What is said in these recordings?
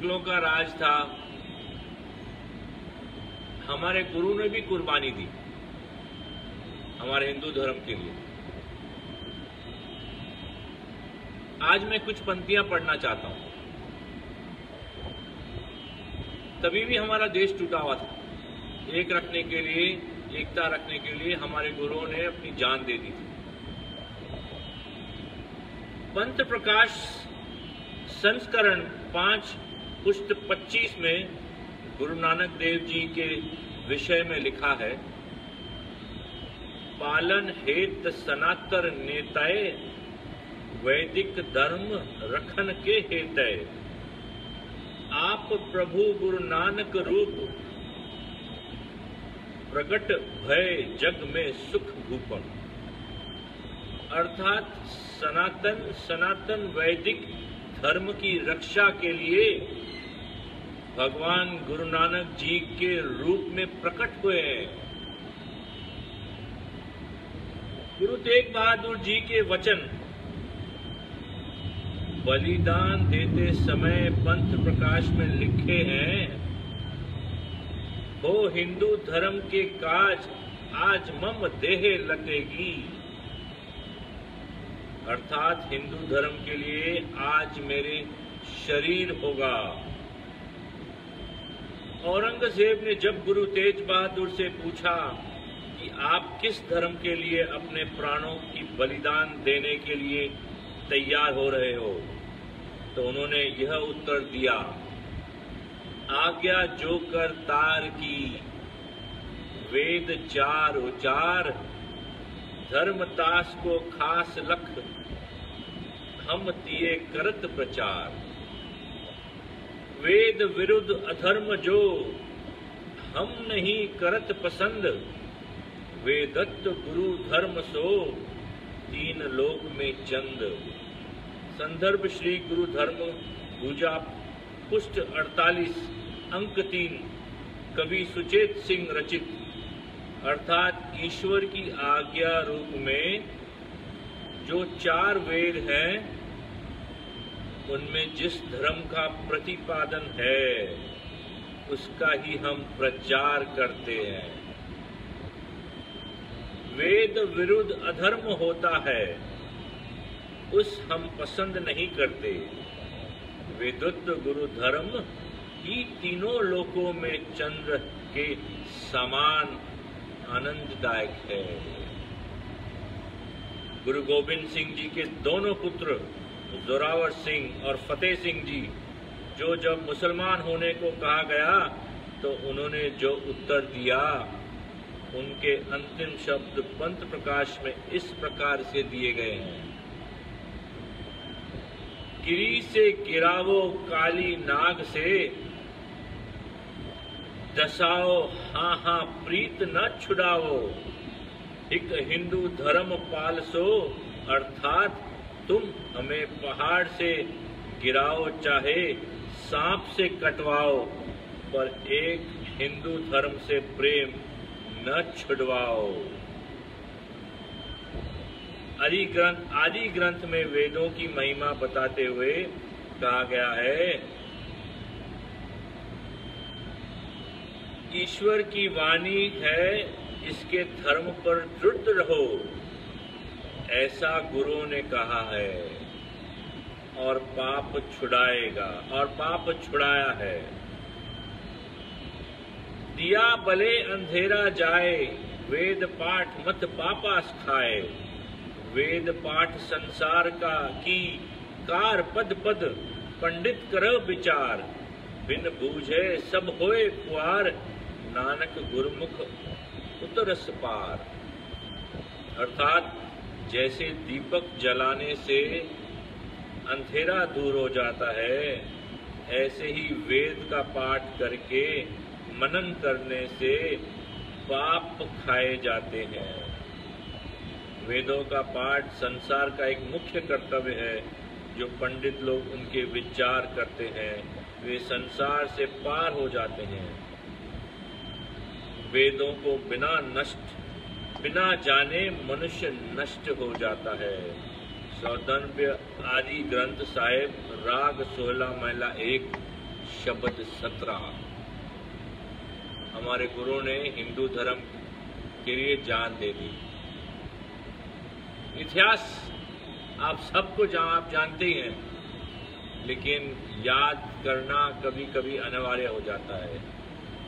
मुगलों का राज था, हमारे गुरु ने भी कुर्बानी दी हमारे हिंदू धर्म के लिए। आज मैं कुछ पंक्तियां पढ़ना चाहता हूं। तभी भी हमारा देश टूटा हुआ था। एक रखने के लिए, एकता रखने के लिए हमारे गुरुओं ने अपनी जान दे दी थी। पंथ प्रकाश संस्करण 5 पुष्ट 25 में गुरु नानक देव जी के विषय में लिखा है, पालन हेत सनातन नेताए, वैदिक धर्म रखन के हेतय, आप प्रभु गुरु नानक रूप, प्रगट भय जग में सुख भूपन। अर्थात सनातन वैदिक धर्म की रक्षा के लिए भगवान गुरु नानक जी के रूप में प्रकट हुए हैं। गुरु तेग बहादुर जी के वचन बलिदान देते समय पंथ प्रकाश में लिखे हैं, हो हिंदू धर्म के काज आज मम देह लटेगी। अर्थात हिंदू धर्म के लिए आज मेरे शरीर होगा। औरंगजेब ने जब गुरु तेज बहादुर से पूछा कि आप किस धर्म के लिए अपने प्राणों की बलिदान देने के लिए तैयार हो रहे हो, तो उन्होंने यह उत्तर दिया, आज्ञा जो कर तार की, वेद चार उचार, धर्मदास को खास लख, हम तिये करत प्रचार। वेद विरुद्ध अधर्म जो, हम नहीं करत पसंद, वेदत्त गुरु धर्म सो, तीन लोक में चंद। संदर्भ श्री गुरु धर्म पूजा पुष्ट 48 अंक 3 कवि सुचेत सिंह रचित। अर्थात ईश्वर की आज्ञा रूप में जो 4 वेद हैं, उनमें जिस धर्म का प्रतिपादन है उसका ही हम प्रचार करते हैं। वेद विरुद्ध अधर्म होता है, उस हम पसंद नहीं करते। वेदोक्त गुरु धर्म ही तीनों लोकों में चंद्र के समान आनंददायक है। गुरु गोविंद सिंह जी के दोनों पुत्र जोरावर सिंह और फतेह सिंह जी, जो जब मुसलमान होने को कहा गया तो उन्होंने जो उत्तर दिया, उनके अंतिम शब्द पंथ प्रकाश में इस प्रकार से दिए गए हैं, गिरी से गिरावो काली नाग से, दसाओ हाँ हाँ प्रीत न छुड़ावो, एक हिंदू धर्म पालसो। अर्थात तुम हमें पहाड़ से गिराओ चाहे सांप से कटवाओ, पर एक हिंदू धर्म से प्रेम न छुड़वाओ। आदि ग्रंथ में वेदों की महिमा बताते हुए कहा गया है, ईश्वर की वाणी है, इसके धर्म पर दृढ़ रहो, ऐसा गुरुओं ने कहा है, और पाप छुड़ाएगा, और पाप छुड़ाया है। दिया भले अंधेरा जाए, वेद पाठ मत पापास खाए, वेद पाठ संसार का की कार पद पद, पंडित करो विचार, बिन बूझे सब होए कुआर, नानक गुरुमुख उतरस पार। अर्थात जैसे दीपक जलाने से अंधेरा दूर हो जाता है, ऐसे ही वेद का पाठ करके मनन करने से पाप खाए जाते हैं। वेदों का पाठ संसार का एक मुख्य कर्तव्य है। जो पंडित लोग उनके विचार करते हैं, वे संसार से पार हो जाते हैं। वेदों को बिना जाने मनुष्य नष्ट हो जाता है। सौंदर्य आदि ग्रंथ साहिब राग 16 महिला 1 शब्द 17। हमारे गुरु ने हिंदू धर्म के लिए जान दे दी। इतिहास आप सबको आप जानते ही हैं, लेकिन याद करना कभी कभी अनिवार्य हो जाता है।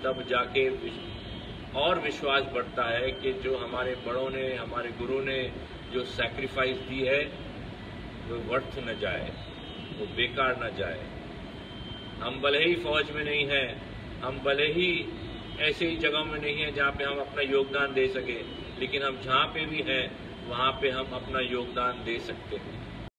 तब जाके और विश्वास बढ़ता है कि जो हमारे बड़ों ने, हमारे गुरु ने जो सैक्रिफाइस दी है वो व्यर्थ न जाए, वो बेकार न जाए। हम भले ही फौज में नहीं हैं, हम भले ही ऐसे ही जगहों में नहीं हैं जहाँ पे हम अपना योगदान दे सकें, लेकिन हम जहाँ पे भी हैं वहाँ पे हम अपना योगदान दे सकते हैं।